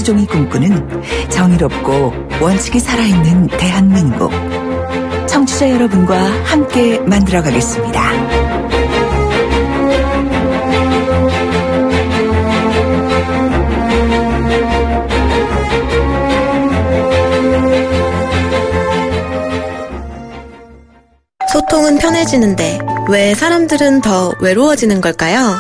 김수종이 꿈꾸는 정의롭고 원칙이 살아있는 대한민국. 청취자 여러분과 함께 만들어가겠습니다. 소통은 편해지는데 왜 사람들은 더 외로워지는 걸까요?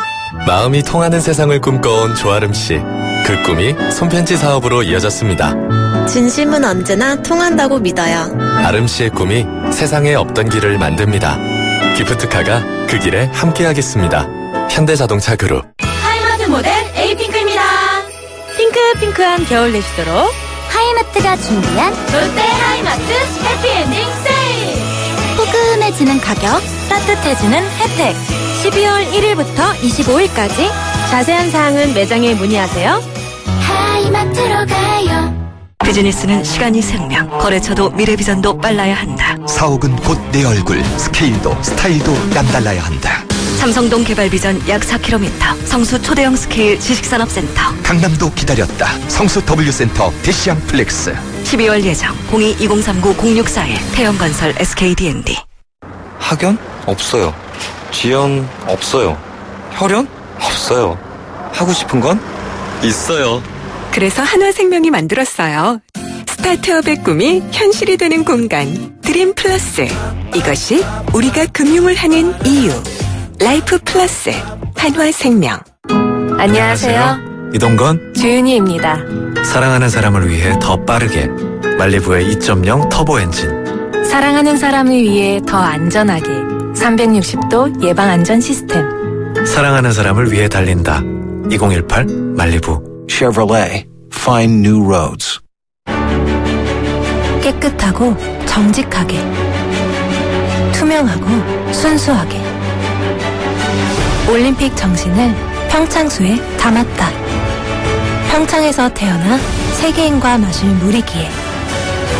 마음이 통하는 세상을 꿈꿔온 조아름 씨. 그 꿈이 손편지 사업으로 이어졌습니다. 진심은 언제나 통한다고 믿어요. 아름 씨의 꿈이 세상에 없던 길을 만듭니다. 기프트카가 그 길에 함께하겠습니다. 현대자동차 그룹. 하이마트 모델 에이핑크입니다. 핑크한 겨울 내시도록 하이마트가 준비한 롯데 하이마트 해피엔딩 세일. 포근해지는 가격, 따뜻해지는 혜택. 12월 1일부터 25일까지 자세한 사항은 매장에 문의하세요. 하이마트로 가요. 비즈니스는 시간이 생명, 거래처도 미래비전도 빨라야 한다. 사옥은 곧 내 얼굴, 스케일도 스타일도 남달라야 한다. 삼성동 개발비전 약 4km, 성수 초대형 스케일 지식산업센터. 강남도 기다렸다. 성수 W센터 대시양 플렉스. 12월 예정 02-2039-0641 태영건설 SKD&D. 학연? 없어요. 지연? 없어요. 혈연? 없어요. 하고 싶은 건? 있어요. 그래서 한화생명이 만들었어요. 스타트업의 꿈이 현실이 되는 공간 드림 플러스. 이것이 우리가 금융을 하는 이유. 라이프 플러스 한화생명. 안녕하세요. 이동건, 주윤희입니다. 사랑하는 사람을 위해 더 빠르게 말리부의 2.0 터보 엔진. 사랑하는 사람을 위해 더 안전하게 360도 예방 안전 시스템. 사랑하는 사람을 위해 달린다. 2018 말리부. Chevrolet, find new roads. 깨끗하고 정직하게 투명하고 순수하게 올림픽 정신을 평창수에 담았다. 평창에서 태어나 세계인과 마실 물이기에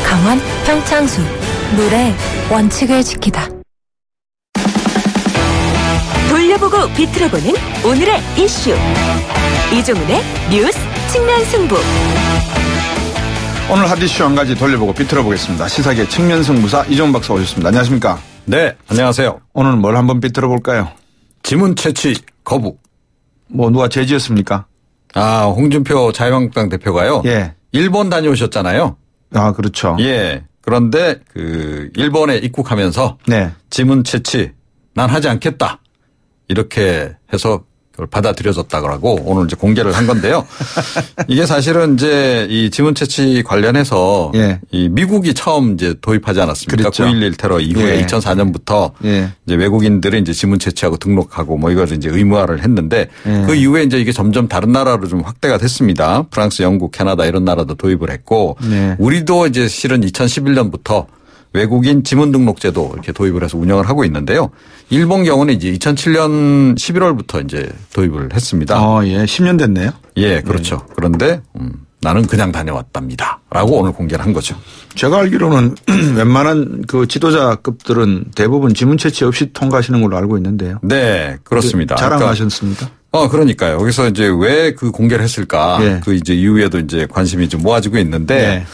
강원 평창수. 물의 원칙을 지키다. 돌려보고 비틀어보는 오늘의 이슈. 이종훈의 뉴스 측면 승부. 오늘 핫이슈 한 가지 돌려보고 비틀어보겠습니다. 시사계 측면 승부사 이종훈 박사 오셨습니다. 안녕하십니까? 네, 안녕하세요. 오늘 뭘 한번 비틀어볼까요? 지문 채취 거부. 뭐 누가 제지였습니까? 홍준표 자유한국당 대표가요. 예. 일본 다녀오셨잖아요. 그렇죠. 예. 그런데 일본에 입국하면서 네. 지문 채취 난 하지 않겠다. 이렇게 해서 그걸 받아들여졌다고 오늘 이제 공개를 한 건데요. 이게 사실은 이제 이 지문 채취 관련해서 예. 이 미국이 처음 이제 도입하지 않았습니까? 그렇죠. 9.11 테러 이후에 예. 2004년부터 예. 이제 외국인들은 이제 지문 채취하고 등록하고 뭐 이걸 이제 의무화를 했는데 그 이후에 이제 이게 점점 다른 나라로 좀 확대가 됐습니다. 프랑스, 영국, 캐나다 이런 나라도 도입을 했고 우리도 이제 실은 2011년부터 외국인 지문 등록제도 이렇게 도입을 해서 운영을 하고 있는데요. 일본 경우는 이제 2007년 11월부터 이제 도입을 했습니다. 예. 10년 됐네요. 예, 그렇죠. 그런데 나는 그냥 다녀왔답니다. 라고 오늘 공개를 한 거죠. 제가 알기로는 웬만한 그 지도자급들은 대부분 지문 채취 없이 통과하시는 걸로 알고 있는데요. 네, 그렇습니다. 자랑하셨습니까? 그러니까요. 여기서 이제 왜 그 공개를 했을까? 예. 그 이제 이후에도 이제 관심이 좀 모아지고 있는데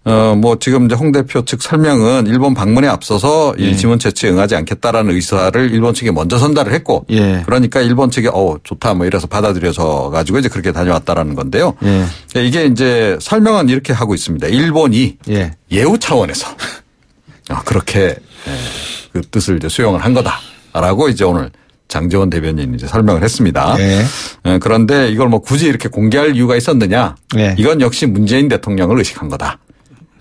뭐 지금 이제 홍 대표 측 설명은 일본 방문에 앞서서 이 지문 채취에 응하지 않겠다라는 의사를 일본 측에 먼저 전달을 했고 그러니까 일본 측이 좋다 뭐 이래서 받아들여져 가지고 이제 그렇게 다녀왔다라는 건데요. 이게 이제 설명은 이렇게 하고 있습니다. 일본이 예우 차원에서 그렇게 그 뜻을 이제 수용을 한 거다라고 이제 오늘 장제원 대변인이 이제 설명을 했습니다. 그런데 이걸 뭐 굳이 이렇게 공개할 이유가 있었느냐? 이건 역시 문재인 대통령을 의식한 거다.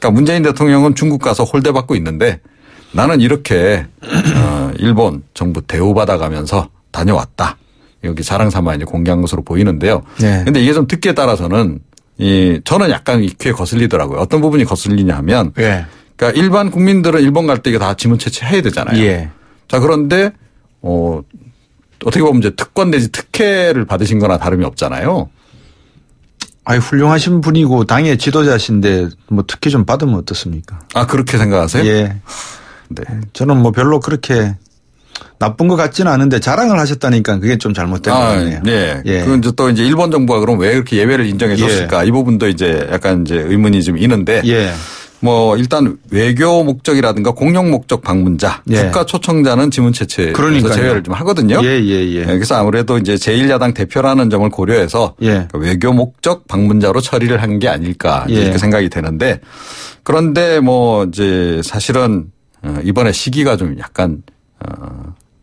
그러니까 문재인 대통령은 중국 가서 홀대받고 있는데 나는 이렇게 일본 정부 대우받아가면서 다녀왔다. 여기 자랑 삼아 이제 공개한 것으로 보이는데요. 그런데 이게 좀 듣기에 따라서는 저는 약간 이 귀에 거슬리더라고요. 어떤 부분이 거슬리냐 하면 그러니까 일반 국민들은 일본 갈 때 이게 다 지문 채취해야 되잖아요. 자, 그런데 어떻게 보면 이제 특권 내지 특혜를 받으신 거나 다름이 없잖아요. 훌륭하신 분이고 당의 지도자신데 뭐 특혜 좀 받으면 어떻습니까? 그렇게 생각하세요? 예. 네. 저는 뭐 별로 그렇게 나쁜 것 같지는 않은데 자랑을 하셨다니까 그게 좀 잘못된 거네요. 네. 그건 이제 또 이제 일본 정부가 그럼 왜 이렇게 예외를 인정해 줬을까? 이 부분도 이제 약간 이제 의문이 좀 있는데. 뭐 일단 외교 목적이라든가 공용 목적 방문자, 국가 초청자는 지문 채취에서 제외를 좀 하거든요. 그래서 아무래도 이제 제1야당 대표라는 점을 고려해서 외교 목적 방문자로 처리를 한 게 아닐까 이렇게 생각이 되는데 그런데 뭐 이제 사실은 이번에 시기가 좀 약간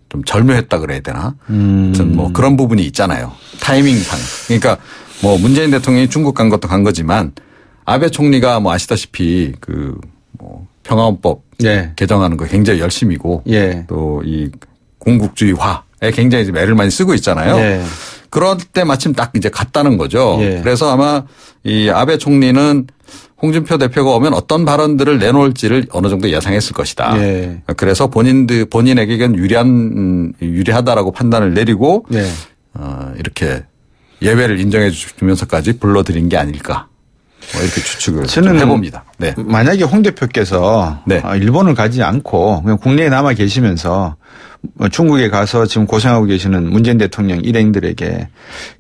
좀 절묘했다 그래야 되나? 아무튼 뭐 그런 부분이 있잖아요. 타이밍상. 그러니까 뭐 문재인 대통령이 중국 간 것도 간 거지만 아베 총리가 뭐 아시다시피 그 뭐 평화헌법 개정하는 거 굉장히 열심이고 또 이 공국주의화에 굉장히 이제 애를 많이 쓰고 있잖아요. 그럴 때 마침 딱 이제 갔다는 거죠. 그래서 아마 이 아베 총리는 홍준표 대표가 오면 어떤 발언들을 내놓을지를 어느 정도 예상했을 것이다. 그래서 본인에게는 유리하다라고 판단을 내리고 이렇게 예외를 인정해 주면서까지 불러들인 게 아닐까. 뭐 이렇게 추측을 저는 해봅니다. 만약에 홍 대표께서 일본을 가지 않고 그냥 국내에 남아 계시면서 중국에 가서 지금 고생하고 계시는 문재인 대통령 일행들에게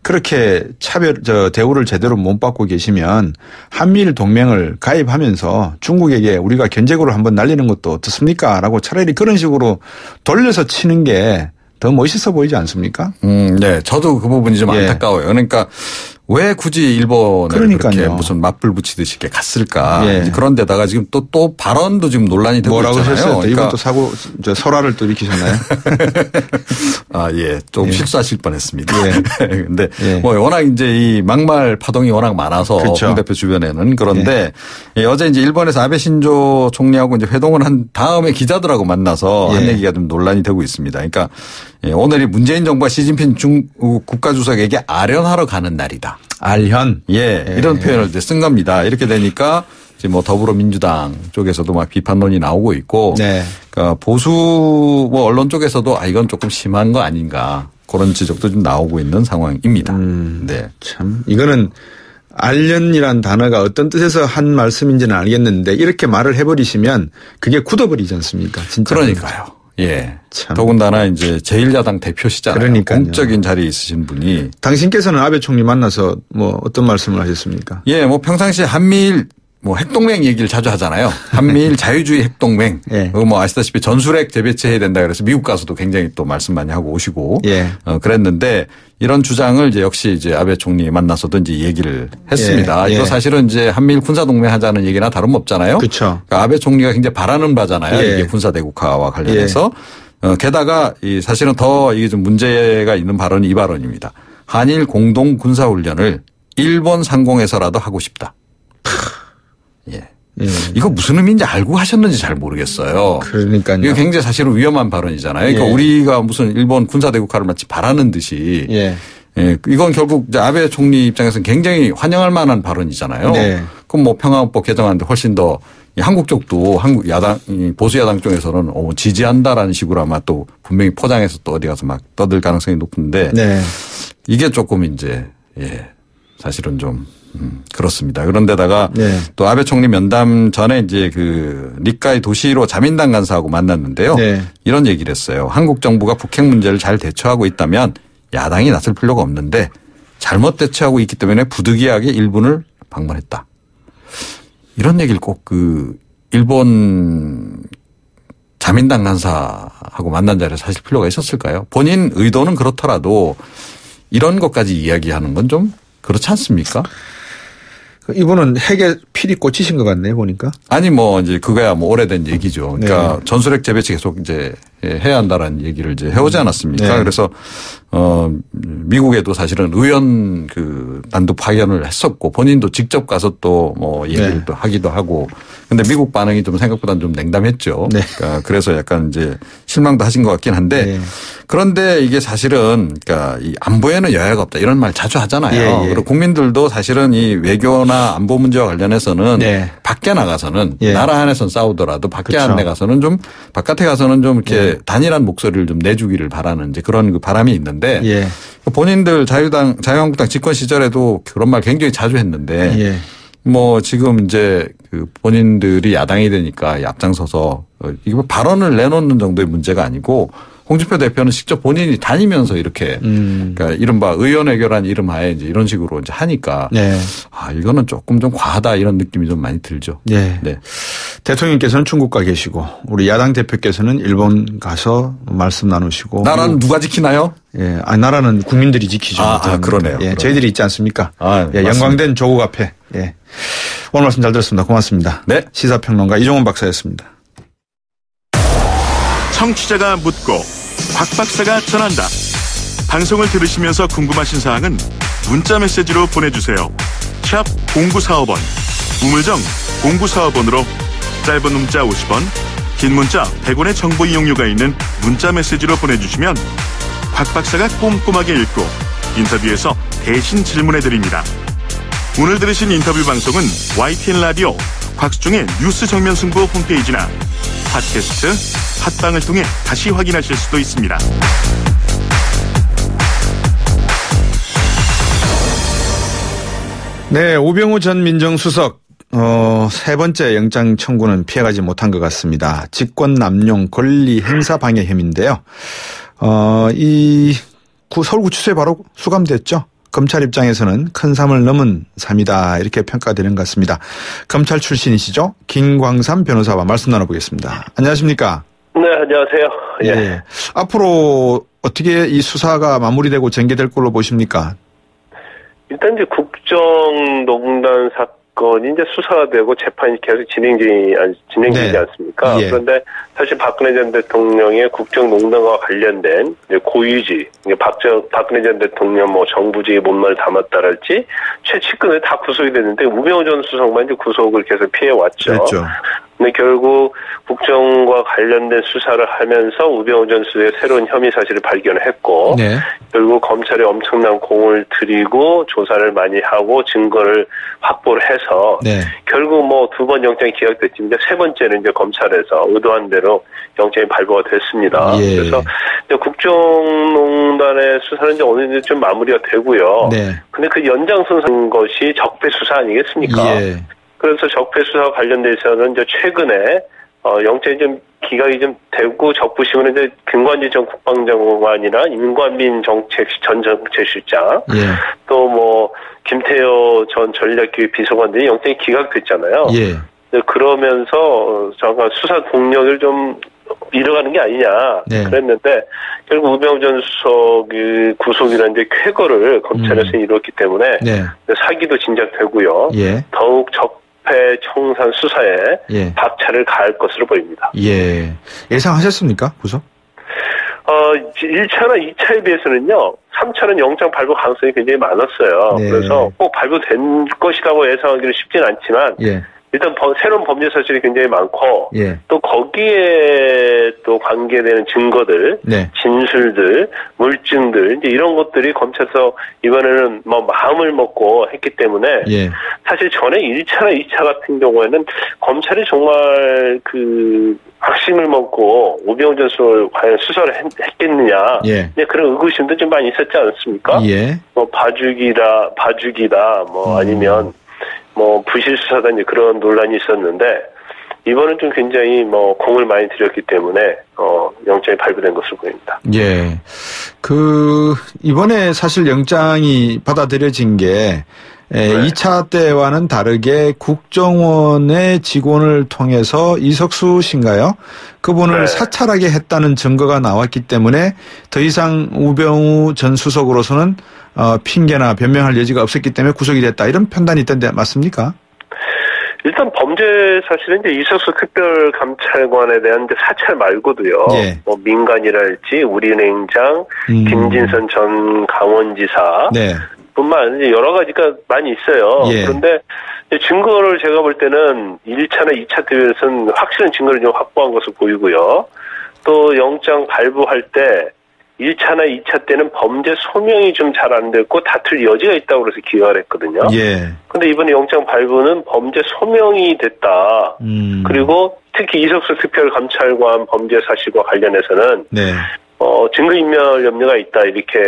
그렇게 대우를 제대로 못 받고 계시면 한미일 동맹을 가입하면서 중국에게 우리가 견제구를 한번 날리는 것도 어떻습니까? 라고 차라리 그런 식으로 돌려서 치는 게 더 멋있어 보이지 않습니까? 네. 저도 그 부분이 좀 안타까워요. 그러니까 왜 굳이 일본을 그렇게 무슨 맞불 붙이듯이 이렇게 갔을까. 그런 데다가 지금 또 발언도 지금 논란이 되고 뭐라고 있잖아요. 하셨어요? 그러니까 이번 또 사고, 설화를 또 일으키셨나요? 좀 실수하실 뻔했습니다. 근데 뭐 워낙 이제 이 막말 파동이 워낙 많아서 홍 대표 주변에는 그런데 어제 이제 일본에서 아베 신조 총리하고 이제 회동을 한 다음에 기자들하고 만나서 한 얘기가 좀 논란이 되고 있습니다. 그러니까 오늘이 문재인 정부가 시진핑 중국 국가주석에게 아련하러 가는 날이다. 알현? 이런 표현을 이제 쓴 겁니다. 이렇게 되니까 지금 뭐 더불어민주당 쪽에서도 막 비판론이 나오고 있고 그러니까 보수 뭐 언론 쪽에서도 이건 조금 심한 거 아닌가 그런 지적도 좀 나오고 있는 상황입니다. 참 이거는 알련이란 단어가 어떤 뜻에서 한 말씀인지는 알겠는데 이렇게 말을 해버리시면 그게 굳어버리지 않습니까? 진짜. 그러니까요. 참. 더군다나 이제 제1야당 대표시잖아요. 그러니까요. 공적인 자리에 있으신 분이. 당신께서는 아베 총리 만나서 뭐 어떤 말씀을 하셨습니까? 뭐 평상시에 한미일 뭐 핵동맹 얘기를 자주 하잖아요. 한미일 자유주의 핵동맹. 뭐 아시다시피 전술핵 재배치해야 된다 그래서 미국 가서도 굉장히 또 말씀 많이 하고 오시고. 그랬는데 이런 주장을 이제 역시 이제 아베 총리 만나서도 이제 얘기를 했습니다. 이거 사실은 이제 한미일 군사동맹 하자는 얘기나 다름없잖아요. 그렇죠. 그러니까 아베 총리가 굉장히 바라는 바잖아요. 이게 군사대국화와 관련해서. 게다가 이 사실은 더 이게 좀 문제가 있는 발언이 이 발언입니다. 한일 공동 군사훈련을 일본 상공에서라도 하고 싶다. 이거 무슨 의미인지 알고 하셨는지 잘 모르겠어요. 그러니까요. 이거 굉장히 사실은 위험한 발언이잖아요. 그러니까 우리가 무슨 일본 군사대국화를 마치 바라는 듯이. 이건 결국 이제 아베 총리 입장에서는 굉장히 환영할 만한 발언이잖아요. 그럼 뭐 평화헌법 개정하는데 훨씬 더 한국 쪽도 한국 야당, 보수 야당 쪽에서는 지지한다라는 식으로 아마 또 분명히 포장해서 또 어디 가서 막 떠들 가능성이 높은데. 이게 조금 이제 사실은 좀 그렇습니다. 그런데다가 또 아베 총리 면담 전에 이제 그 닉가이 도시로 자민당 간사하고 만났는데요. 이런 얘기를 했어요. 한국 정부가 북핵 문제를 잘 대처하고 있다면 야당이 나설 필요가 없는데 잘못 대처하고 있기 때문에 부득이하게 일본을 방문했다. 이런 얘기를 꼭 그 일본 자민당 간사하고 만난 자리에서 하실 필요가 있었을까요? 본인 의도는 그렇더라도 이런 것까지 이야기하는 건 좀 그렇지 않습니까? 이분은 핵에 필이 꽂히신 것 같네요, 보니까. 아니, 뭐, 이제 그거야 뭐 오래된 얘기죠. 그러니까 전술핵 재배치 계속 이제 해야 한다라는 얘기를 이제 해오지 않았습니까? 그래서, 미국에도 사실은 의원 그 단독 파견을 했었고 본인도 직접 가서 또 뭐 얘기를 또 하기도 하고 근데 미국 반응이 좀 생각보다는 좀 냉담했죠. 그러니까 그래서 약간 이제 실망도 하신 것 같긴 한데 그런데 이게 사실은 그러니까 이 안보에는 여야가 없다 이런 말 자주 하잖아요. 그리고 국민들도 사실은 이 외교나 안보 문제와 관련해서는 밖에 나가서는 나라 안에서는 싸우더라도 밖에 안 나가서는 좀 바깥에 가서는 좀 이렇게 단일한 목소리를 좀 내주기를 바라는 이제 그런 그 바람이 있는데 본인들 자유한국당 집권 시절에도 그런 말 굉장히 자주 했는데 뭐 지금 이제 그 본인들이 야당이 되니까 앞장서서 이거 발언을 내놓는 정도의 문제가 아니고 홍준표 대표는 직접 본인이 다니면서 이렇게 그러니까 이른바 의원외교란 이름 하에 이제 이런 식으로 이제 하니까 네. 이거는 조금 좀 과하다 이런 느낌이 좀 많이 들죠. 네. 네. 대통령께서는 중국 가 계시고 우리 야당 대표께서는 일본 가서 말씀 나누시고. 나라는 누가 지키나요? 예. 나라는 국민들이 지키죠. 그러네요. 예. 저희들이 있지 않습니까? 예. 영광된 조국 앞에. 예. 오늘 말씀 잘 들었습니다. 고맙습니다. 네. 시사평론가 이종원 박사였습니다. 청취자가 묻고 박 박사가 전한다. 방송을 들으시면서 궁금하신 사항은 문자 메시지로 보내주세요. 샵 0945번 우물정 0945번으로 짧은 문자 50원 긴 문자 100원의 정보 이용료가 있는 문자 메시지로 보내주시면 박 박사가 꼼꼼하게 읽고 인터뷰에서 대신 질문해드립니다. 오늘 들으신 인터뷰 방송은 YTN 라디오 곽수중의 뉴스 정면 승부 홈페이지나 팟캐스트 팟빵을 통해 다시 확인하실 수도 있습니다. 네, 오병우 전 민정수석 세 번째 영장 청구는 피해가지 못한 것 같습니다. 직권 남용 권리 행사 방해 혐의인데요. 이 서울구치소에 바로 수감됐죠. 검찰 입장에서는 큰 삶을 넘은 삶이다 이렇게 평가되는 것 같습니다. 검찰 출신이시죠? 김광삼 변호사와 말씀 나눠보겠습니다. 안녕하십니까? 네, 안녕하세요. 예. 앞으로 어떻게 이 수사가 마무리되고 전개될 걸로 보십니까? 일단 이제 국정농단 사건이 이제 수사되고 재판이 계속 진행되지 않습니까? 예. 그런데 사실 박근혜 전 대통령의 국정농단과 관련된 고유지, 박근혜 전 대통령 정부직에 못말 담았다랄지 최측근에 다 구속이 됐는데 우병우 전 수석만 이제 구속을 계속 피해왔죠. 그렇죠. 근데 결국 국정과 관련된 수사를 하면서 우병우 전 수석의 새로운 혐의 사실을 발견을 했고 네. 결국 검찰에 엄청난 공을 들이고 조사를 많이 하고 증거를 확보를 해서 네. 결국 두 번 영장이 기각됐지만 세 번째는 이제 검찰에서 의도한 대로 영장이 발부가 됐습니다. 예. 그래서 이제 국정농단의 수사는 이제 어느 정도 좀 마무리가 되고요. 네. 근데 그 연장선상인 것이 적폐 수사 아니겠습니까? 예. 그래서 적폐 수사와 관련돼 있어서는 이제 최근에 영장이 좀 기각이 좀 되고 적부심은 이제 김관진 전 국방장관이나 임관민 전 정책실장 예. 또 김태효 전 전략기획 비서관들이 영장이 기각됐잖아요. 예. 그러면서 잠깐 수사 동력을 좀 잃어가는 게 아니냐 그랬는데 결국 우병우 전 수석이 구속이라는 이제 쾌거를 검찰에서 이뤘기 때문에 사기도 진작되고요. 예. 더욱 적폐 청산 수사에 박차를 가할 것으로 보입니다. 예. 예상하셨습니까? 구속? 1차나 2차에 비해서는요. 3차는 영장 발부 가능성이 굉장히 많았어요. 네. 그래서 꼭 발부된 것이라고 예상하기는 쉽진 않지만 일단 새로운 범죄 사실이 굉장히 많고 또 거기에 또 관계되는 증거들, 진술들, 물증들 이제 이런 것들이 검찰에서 이번에는 마음을 먹고 했기 때문에 사실 전에 1차나 2차 같은 경우에는 검찰이 정말 확신을 먹고 우병우 전 수석을 과연 수사를 했겠느냐 그런 의구심도 좀 많이 있었지 않습니까? 봐주기다 아니면 부실 수사다 이제 그런 논란이 있었는데 이번은 좀 굉장히 공을 많이 들였기 때문에 영장이 발부된 것으로 보입니다. 예. 이번에 사실 영장이 받아들여진 게 2차 때와는 다르게 국정원의 직원을 통해서 이석수 씨인가요? 그분을 사찰하게 했다는 증거가 나왔기 때문에 더 이상 우병우 전 수석으로서는 핑계나 변명할 여지가 없었기 때문에 구속이 됐다. 이런 판단이 있던데 맞습니까? 일단 범죄 사실은 이제 이석수 특별감찰관에 대한 이제 사찰 말고도요. 민간이랄지 우리은행장, 김진선 전 강원지사 뿐만 아니라 여러 가지가 많이 있어요. 그런데 증거를 제가 볼 때는 1차나 2차 때에서는 확실한 증거를 좀 확보한 것으로 보이고요. 또 영장 발부할 때 1차나 2차 때는 범죄 소명이 좀 잘 안 됐고 다툴 여지가 있다고 그래서 기각을 했거든요. 근데 이번에 영장 발부는 범죄 소명이 됐다. 그리고 특히 이석수 특별감찰관 범죄 사실과 관련해서는 증거인멸 염려가 있다 이렇게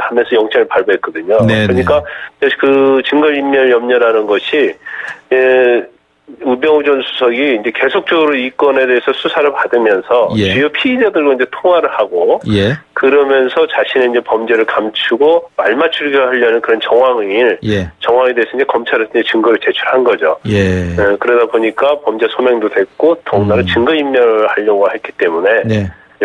하면서 영장을 발부했거든요. 그러니까 그 증거인멸 염려라는 것이 우병우 전 수석이 이제 계속적으로 이 건에 대해서 수사를 받으면서 예. 주요 피의자들과 이제 통화를 하고 예. 그러면서 자신의 이제 범죄를 감추고 말맞추기 하려는 그런 정황에 대해서 이제 검찰에 이제 증거를 제출한 거죠. 예. 그러다 보니까 범죄 소명도 됐고 더군다나 증거인멸을 하려고 했기 때문에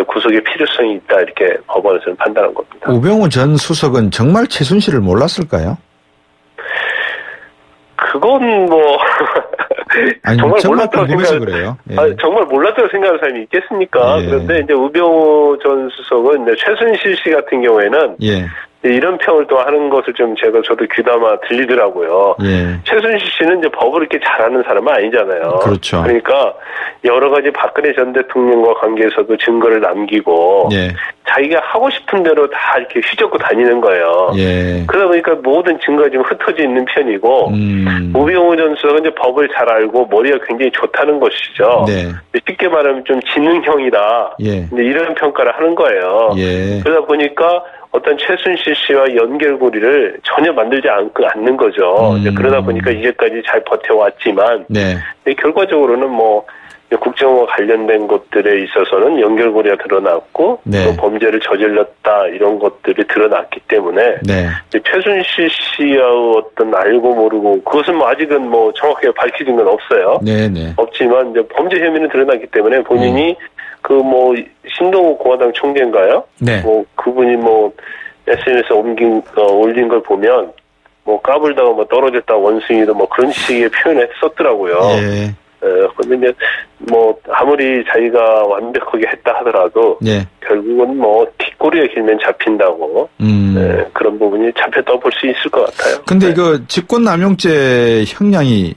구속의 필요성이 있다 이렇게 법원에서는 판단한 겁니다. 우병우 전 수석은 정말 최순실을 몰랐을까요? 그건 뭐 아니, 정말 몰랐다고 생각 그래요. 예. 정말 몰랐다고 생각하는 사람이 있겠습니까? 예. 그런데 이제 우병우 전 수석은 이제 최순실 씨 같은 경우에는 이런 평을 또 하는 것을 좀 저도 귀담아 들리더라고요. 최순실 씨는 이제 법을 이렇게 잘하는 사람은 아니잖아요. 그렇죠. 그러니까 여러 가지 박근혜 전 대통령과 관계에서도 증거를 남기고 자기가 하고 싶은 대로 다 이렇게 휘젓고 다니는 거예요. 그러다 보니까 모든 증거가 좀 흩어져 있는 편이고 우병우 전 수석은 이제 법을 잘 알고 머리가 굉장히 좋다는 것이죠. 쉽게 말하면 좀 지능형이다. 이런 평가를 하는 거예요. 그러다 보니까 어떤 최순실 씨와 연결고리를 전혀 만들지 않는 거죠. 그러다 보니까 이제까지 잘 버텨왔지만 결과적으로는 뭐 국정과 관련된 것들에 있어서는 연결고리가 드러났고 또 범죄를 저질렀다 이런 것들이 드러났기 때문에 최순실 씨의 어떤 알고 모르고 그것은 뭐 아직은 뭐 정확하게 밝혀진 건 없어요. 없지만 이제 범죄 혐의는 드러났기 때문에 본인이 그 뭐 신동욱 공화당 총재인가요? 뭐 그분이 뭐 SNS에 올린 걸 보면 뭐 까불다가 뭐 떨어졌다 원숭이도 뭐 그런 식의 표현을 썼더라고요. 그런데 이제 뭐 아무리 자기가 완벽하게 했다 하더라도 결국은 뭐 뒷꼬리가 길면 잡힌다고 그런 부분이 잡혔다고 볼 수 있을 것 같아요. 근데 그 직권남용죄 형량이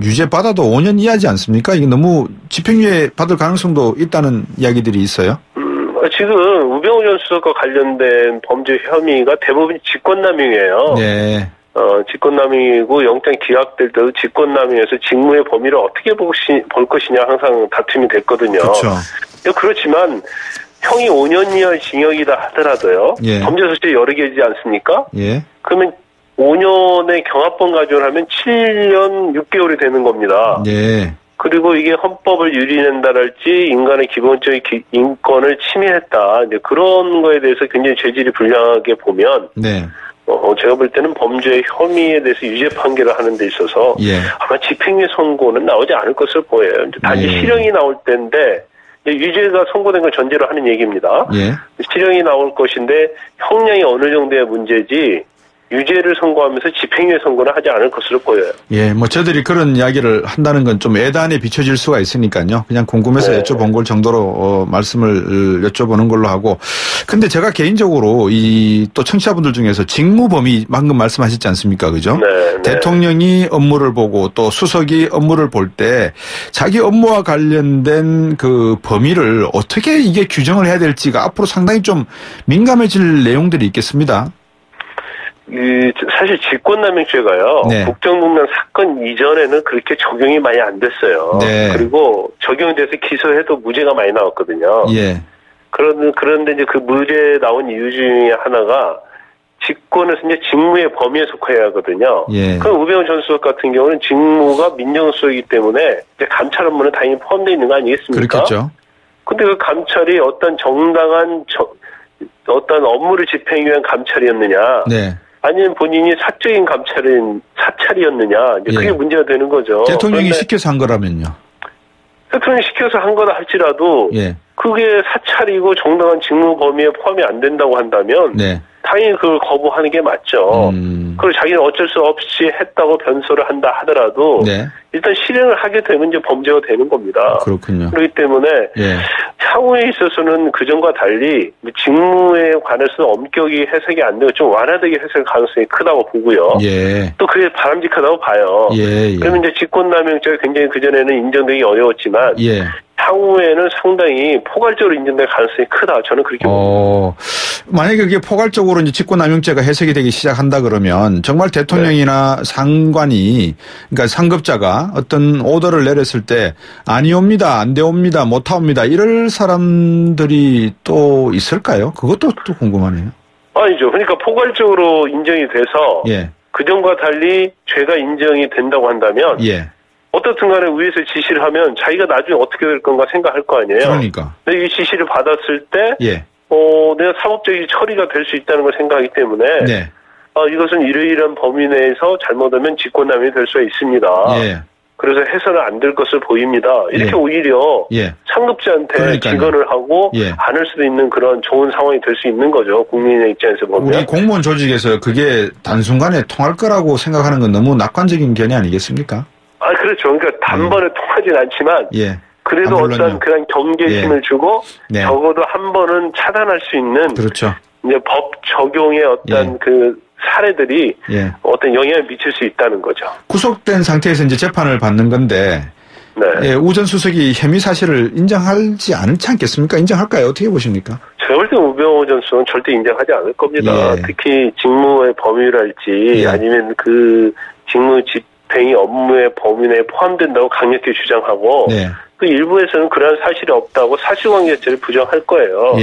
유죄 받아도 5년 이하지 않습니까? 이게 너무 집행유예 받을 가능성도 있다는 이야기들이 있어요. 지금 우병우 전 수석과 관련된 범죄 혐의가 대부분 직권남용이에요. 직권남용이고 영장 기각될 때도 직권남용에서 직무의 범위를 어떻게 볼 것이냐 항상 다툼이 됐거든요. 그렇지만 형이 5년 이하 징역이다 하더라도요. 범죄 소식이 여러 개지 않습니까? 그러면 5년의 경합범 가중을 하면 7년 6개월이 되는 겁니다. 그리고 이게 헌법을 유린한다랄지 인간의 기본적인 인권을 침해했다. 이제 그런 거에 대해서 굉장히 죄질이 불량하게 보면 제가 볼 때는 범죄 혐의에 대해서 유죄 판결을 하는 데 있어서 아마 집행유예 선고는 나오지 않을 것으로 보여요. 단지 실형이 나올 때인데 유죄가 선고된 걸 전제로 하는 얘기입니다. 실형이 나올 것인데 형량이 어느 정도의 문제지 유죄를 선고하면서 집행유예 선고는 하지 않을 것으로 보여요. 뭐 저들이 그런 이야기를 한다는 건 좀 애단에 비춰질 수가 있으니까요. 그냥 궁금해서 여쭤본 걸 정도로 말씀을 여쭤보는 걸로 하고. 근데 제가 개인적으로 또 청취자분들 중에서 직무범위 방금 말씀하셨지 않습니까? 그죠? 대통령이 업무를 보고 또 수석이 업무를 볼 때 자기 업무와 관련된 그 범위를 어떻게 이게 규정을 해야 될지가 앞으로 상당히 좀 민감해질 내용들이 있겠습니다. 사실 직권남용죄가요. 국정농단 사건 이전에는 그렇게 적용이 많이 안 됐어요. 그리고 적용이 돼서 기소해도 무죄가 많이 나왔거든요. 그런데 이제 그 무죄 나온 이유 중에 하나가 직권에서 이제 직무의 범위에 속해야 하거든요. 그럼 우병우 전 수석 같은 경우는 직무가 민정수석이기 때문에 이제 감찰 업무는 당연히 포함되어 있는 거 아니겠습니까? 그렇겠죠. 근데 그 감찰이 어떤 정당한 어떤 업무를 집행하기 위한 감찰이었느냐? 아니면 본인이 사적인 사찰이었느냐, 이제 그게 문제가 되는 거죠. 대통령이 시켜서 한 거라면요. 대통령이 시켜서 한 거다 할지라도, 그게 사찰이고 정당한 직무 범위에 포함이 안 된다고 한다면, 당연히 그걸 거부하는 게 맞죠. 그걸 자기는 어쩔 수 없이 했다고 변소를 한다 하더라도, 일단 실행을 하게 되면 이제 범죄가 되는 겁니다. 그렇군요. 그렇기 때문에, 향후에 있어서는 그전과 달리 직무에 관해서 엄격히 해석이 안 되고 좀 완화되게 해석할 가능성이 크다고 보고요. 또 그게 바람직하다고 봐요. 그러면 이제 직권남용죄가 굉장히 그전에는 인정되기 어려웠지만 향후에는 상당히 포괄적으로 인정될 가능성이 크다. 저는 그렇게 봅니다. 만약에 그게 포괄적으로 이제 직권남용죄가 해석이 되기 시작한다 그러면 정말 대통령이나 상관이, 그러니까 상급자가 어떤 오더를 내렸을 때 아니옵니다, 안 되옵니다, 못하옵니다 이럴 사람들이 또 있을까요? 그것도 또 궁금하네요. 아니죠. 그러니까 포괄적으로 인정이 돼서 그전과 달리 죄가 인정이 된다고 한다면 어떻든 간에 위에서 지시를 하면 자기가 나중에 어떻게 될 건가 생각할 거 아니에요. 그러니까. 근데 이 지시를 받았을 때 예. 내가 사법적인 처리가 될 수 있다는 걸 생각하기 때문에 네. 이것은 이러이러한 범위 내에서 잘못하면 직권남용이 될 수가 있습니다. 예. 그래서 해서는 안 될 것을 보입니다. 이렇게 예. 오히려 예. 상급자한테 직언을 하고 안을 수도 있는 그런 좋은 상황이 될 수 있는 거죠. 국민의 입장에서 보면. 우리 공무원 조직에서 그게 단순간에 통할 거라고 생각하는 건 너무 낙관적인 견해 아니겠습니까? 그렇죠. 그러니까 단번에 통하진 않지만 그래도 어떤 그런 경계심을 주고 적어도 한 번은 차단할 수 있는 그렇죠. 이제 법 적용의 어떤 그 사례들이 어떤 영향을 미칠 수 있다는 거죠. 구속된 상태에서 이제 재판을 받는 건데 우 전 수석이 혐의 사실을 인정하지 않지 않겠습니까? 인정할까요? 어떻게 보십니까? 제가 볼 때 우병우 전 수석은 절대 인정하지 않을 겁니다. 특히 직무의 범위랄지 아니면 그 직무 집행이 업무의 범위 내에 포함된다고 강력히 주장하고 그 일부에서는 그러한 사실이 없다고 사실관계 자체를 부정할 거예요.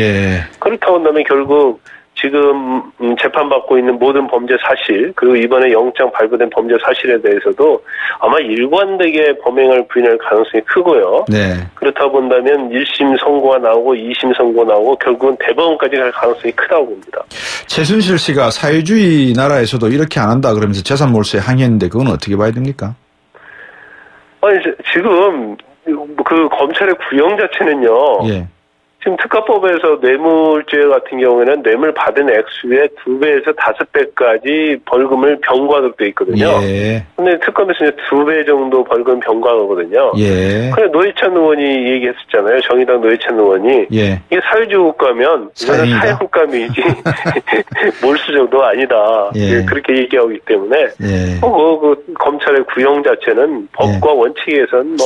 그렇다고 한다면 결국 지금 재판받고 있는 모든 범죄 사실 그리고 이번에 영장 발부된 범죄 사실에 대해서도 아마 일관되게 범행을 부인할 가능성이 크고요. 그렇다 본다면 1심 선고가 나오고 2심 선고 나오고 결국은 대법원까지 갈 가능성이 크다고 봅니다. 최순실 씨가 사회주의 나라에서도 이렇게 안 한다 그러면서 재산 몰수에 항의했는데 그건 어떻게 봐야 됩니까? 아니 지금 그 검찰의 구형 자체는요. 지금 특가법에서 뇌물죄 같은 경우에는 뇌물 받은 액수의 2배에서 5배까지 벌금을 병과하도록 돼 있거든요. 근데 특검에서 이제 2배 정도 벌금 병과하거든요. 근데 노회찬 의원이 얘기했었잖아요. 정의당 노회찬 의원이 이게 사회주의 국가면 이거는 사형감이지 몰수 정도가 아니다. 그렇게 얘기하고 있기 때문에 그 검찰의 구형 자체는 법과 원칙에선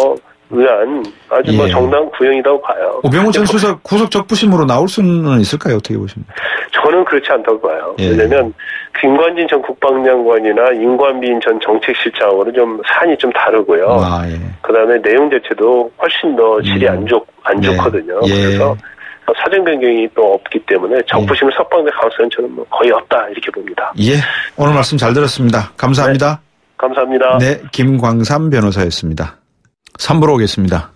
의안 아주 정당한 구형이라고 봐요. 우병우 전 수석 구속 적부심으로 나올 수는 있을까요? 어떻게 보십니까? 저는 그렇지 않다고 봐요. 왜냐하면 김관진 전 국방장관이나 임관빈 전 정책실장하고는 좀 산이 좀 다르고요. 그다음에 내용 자체도 훨씬 더 질이 안 좋거든요. 그래서 사정 변경이 또 없기 때문에 적부심을 석방될 가능성은 저는 거의 없다 이렇게 봅니다. 오늘 말씀 잘 들었습니다. 감사합니다. 감사합니다. 김광삼 변호사였습니다. 3부로 오겠습니다.